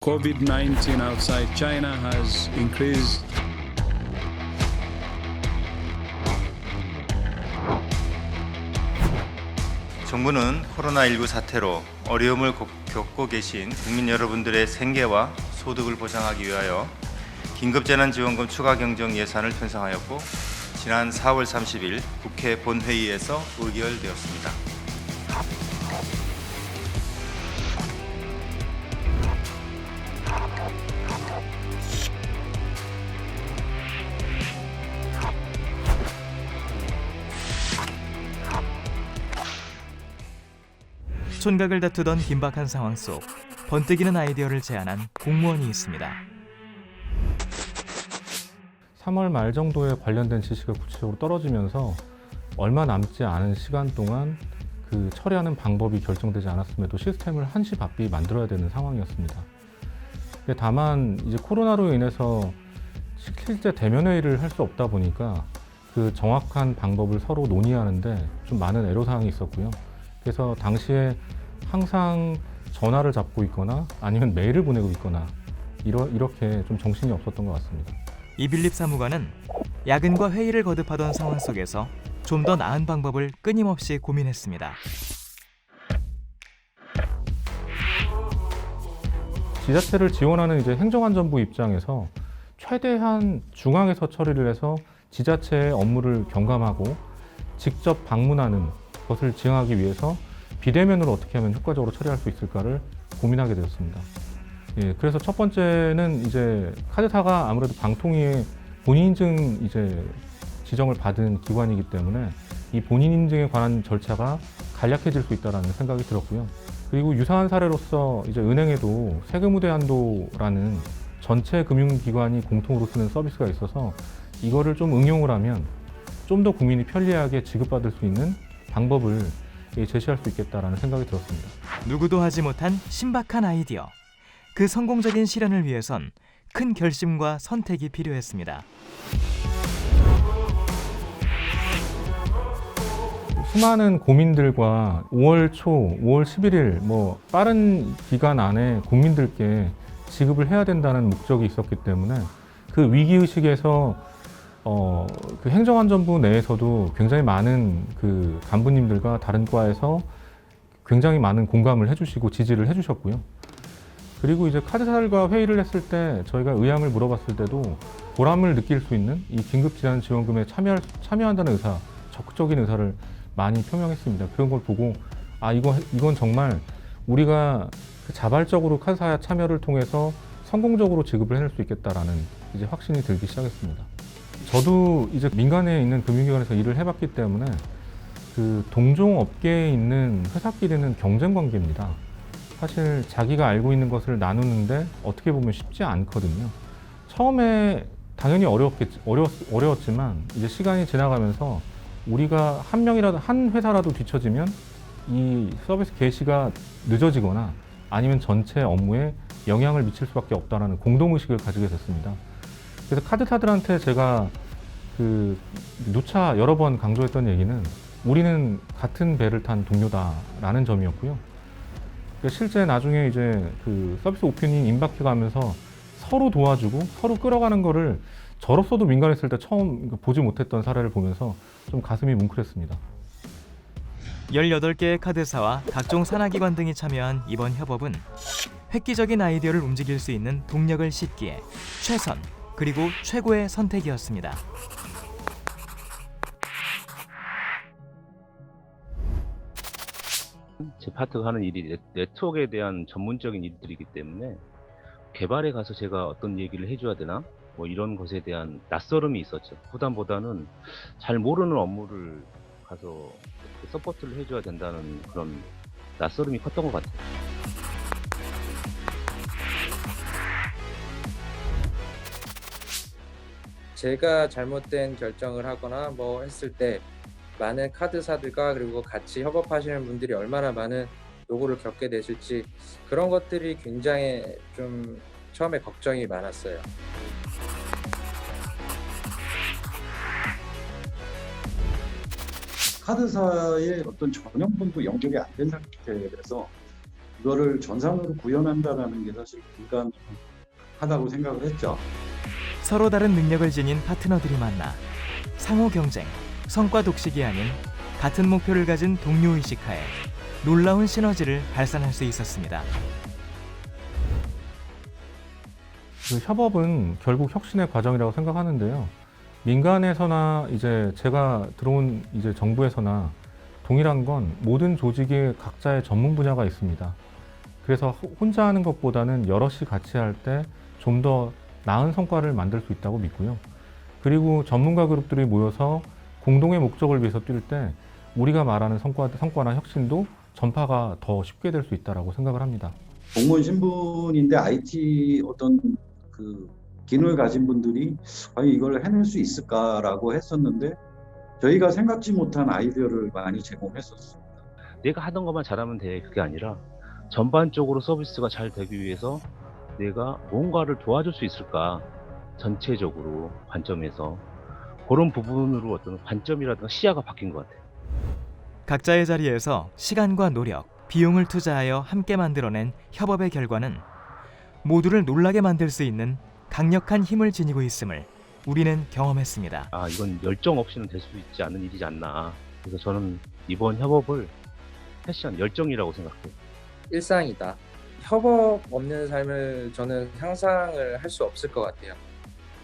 COVID-19 outside China has increased. 정부는 코로나19 사태로 어려움을 겪고 계신 국민 여러분들의 생계와 소득을 보장하기 위하여 긴급재난지원금 추가 경정 예산을 편성하였고 지난 4월 30일 국회 본회의에서 의결되었습니다. 촌각을 다투던 긴박한 상황 속 번뜩이는 아이디어를 제안한 공무원이 있습니다. 3월 말 정도에 관련된 지시가 구체적으로 떨어지면서 얼마 남지 않은 시간 동안 그 처리하는 방법이 결정되지 않았음에도 시스템을 한시 바삐 만들어야 되는 상황이었습니다. 다만 이제 코로나로 인해서 실제 대면 회의를 할 수 없다 보니까 그 정확한 방법을 서로 논의하는데 좀 많은 애로사항이 있었고요. 그래서 당시에 항상 전화를 잡고 있거나 아니면 메일을 보내고 있거나 이렇게 좀 정신이 없었던 것 같습니다. 이빌립 사무관은 야근과 회의를 거듭하던 상황 속에서 좀 더 나은 방법을 끊임없이 고민했습니다. 지자체를 지원하는 이제 행정안전부 입장에서 최대한 중앙에서 처리를 해서 지자체의 업무를 경감하고 직접 방문하는 것을 지향하기 위해서 비대면으로 어떻게 하면 효과적으로 처리할 수 있을까를 고민하게 되었습니다. 예, 그래서 첫 번째는 이제 카드사가 아무래도 방통위의 본인인증 이제 지정을 받은 기관이기 때문에 이 본인인증에 관한 절차가 간략해질 수 있다는 생각이 들었고요. 그리고 유사한 사례로서 이제 은행에도 세금우대한도라는 전체 금융기관이 공통으로 쓰는 서비스가 있어서 이거를 좀 응용을 하면 좀 더 국민이 편리하게 지급받을 수 있는 방법을 제시할 수 있겠다라는 생각이 들었습니다. 누구도 하지 못한 신박한 아이디어. 그 성공적인 실현을 위해선 큰 결심과 선택이 필요했습니다. 수많은 고민들과 5월 초, 5월 11일 빠른 기간 안에 국민들께 지급을 해야 된다는 목적이 있었기 때문에 그 위기의식에서 그 행정안전부 내에서도 굉장히 많은 그 간부님들과 다른 과에서 굉장히 많은 공감을 해주시고 지지를 해주셨고요. 그리고 이제 카드사들과 회의를 했을 때 저희가 의향을 물어봤을 때도 보람을 느낄 수 있는 이 긴급재난지원금에 참여한다는 의사, 적극적인 의사를 많이 표명했습니다. 그런 걸 보고 이건 정말 우리가 자발적으로 카드사 참여를 통해서 성공적으로 지급을 해낼 수 있겠다라는 이제 확신이 들기 시작했습니다. 저도 이제 민간에 있는 금융기관에서 일을 해봤기 때문에 그 동종 업계에 있는 회사끼리는 경쟁 관계입니다. 사실 자기가 알고 있는 것을 나누는데 어떻게 보면 쉽지 않거든요. 처음에 당연히 어려웠지만 이제 시간이 지나가면서 우리가 한 회사라도 뒤처지면 이 서비스 개시가 늦어지거나 아니면 전체 업무에 영향을 미칠 수밖에 없다는 공동의식을 가지게 됐습니다. 그래서 카드사들한테 제가 누차 여러 번 강조했던 얘기는 우리는 같은 배를 탄 동료다라는 점이었고요. 실제 나중에 이제 그 서비스 오픈이 임박해 가면서 서로 도와주고 서로 끌어가는 거를 저로서도 민간에 있을 때 처음 보지 못했던 사례를 보면서 좀 가슴이 뭉클했습니다. 18개의 카드사와 각종 산하기관 등이 참여한 이번 협업은 획기적인 아이디어를 움직일 수 있는 동력을 싣기에 최선 그리고 최고의 선택이었습니다. 제 파트가 하는 일이 네트워크에 대한 전문적인 일들이기 때문에 개발에 가서 제가 어떤 얘기를 해줘야 되나 이런 것에 대한 낯설음이 있었죠. 부담보다는 잘 모르는 업무를 가서 서포트를 해줘야 된다는 그런 낯설음이 컸던 것 같아요. 제가 잘못된 결정을 하거나 했을 때 많은 카드사들과 그리고 같이 협업하시는 분들이 얼마나 많은 노고를 겪게 되실지 그런 것들이 굉장히 좀 처음에 걱정이 많았어요. 카드사의 어떤 전용본도 연결이 안 된 상태라서 그거를 전산으로 구현한다라는 게 사실 불가능하다고 생각을 했죠. 서로 다른 능력을 지닌 파트너들이 만나 상호 경쟁, 성과 독식이 아닌 같은 목표를 가진 동료 의식하에 놀라운 시너지를 발산할 수 있었습니다. 그 협업은 결국 혁신의 과정이라고 생각하는데요. 민간에서나 이제 제가 들어온 이제 정부에서나 동일한 건 모든 조직에 각자의 전문 분야가 있습니다. 그래서 혼자 하는 것보다는 여럿이 같이 할 때 좀 더 나은 성과를 만들 수 있다고 믿고요. 그리고 전문가 그룹들이 모여서 공동의 목적을 위해서 뛸 때 우리가 말하는 성과나 혁신도 전파가 더 쉽게 될 수 있다고 생각을 합니다. 공무원 신분인데 IT 어떤 그 기능을 가진 분들이 과연 이걸 해낼 수 있을까라고 했었는데 저희가 생각지 못한 아이디어를 많이 제공했었습니다. 내가 하던 것만 잘하면 돼. 그게 아니라 전반적으로 서비스가 잘 되기 위해서 내가 뭔가를 도와줄 수 있을까? 전체적으로 관점에서 그런 부분으로 어떤 관점이라든가 시야가 바뀐 것 같아요. 각자의 자리에서 시간과 노력, 비용을 투자하여 함께 만들어낸 협업의 결과는 모두를 놀라게 만들 수 있는 강력한 힘을 지니고 있음을 우리는 경험했습니다. 아, 이건 열정 없이는 될 수 있지 않는 일이지 않나. 그래서 저는 이번 협업을 패션 열정이라고 생각해요. 일상이다. 협업 없는 삶을 저는 상상을 할 수 없을 것 같아요.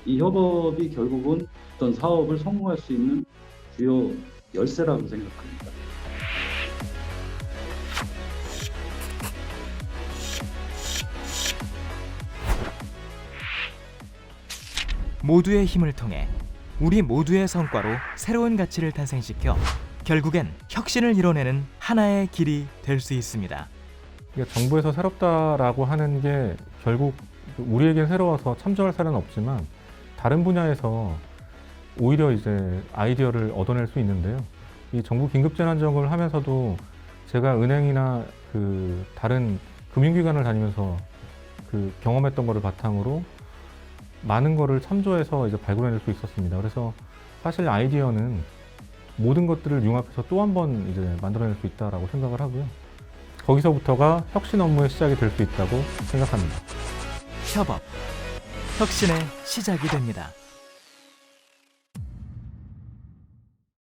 이 협업이 결국은 어떤 사업을 성공할 수 있는 주요 열쇠라고 생각합니다. 모두의 힘을 통해 우리 모두의 성과로 새로운 가치를 탄생시켜 결국엔 혁신을 이뤄내는 하나의 길이 될 수 있습니다. 정부에서 새롭다라고 하는 게 결국 우리에겐 새로워서 참조할 사례는 없지만 다른 분야에서 오히려 이제 아이디어를 얻어낼 수 있는데요. 이 정부 긴급재난지원금을 하면서도 제가 은행이나 그 다른 금융기관을 다니면서 그 경험했던 거를 바탕으로 많은 거를 참조해서 이제 발굴해낼 수 있었습니다. 그래서 사실 아이디어는 모든 것들을 융합해서 또 한 번 이제 만들어낼 수 있다라고 생각을 하고요. 거기서부터가 혁신 업무의 시작이 될 수 있다고 생각합니다. 협업, 혁신의 시작이 됩니다.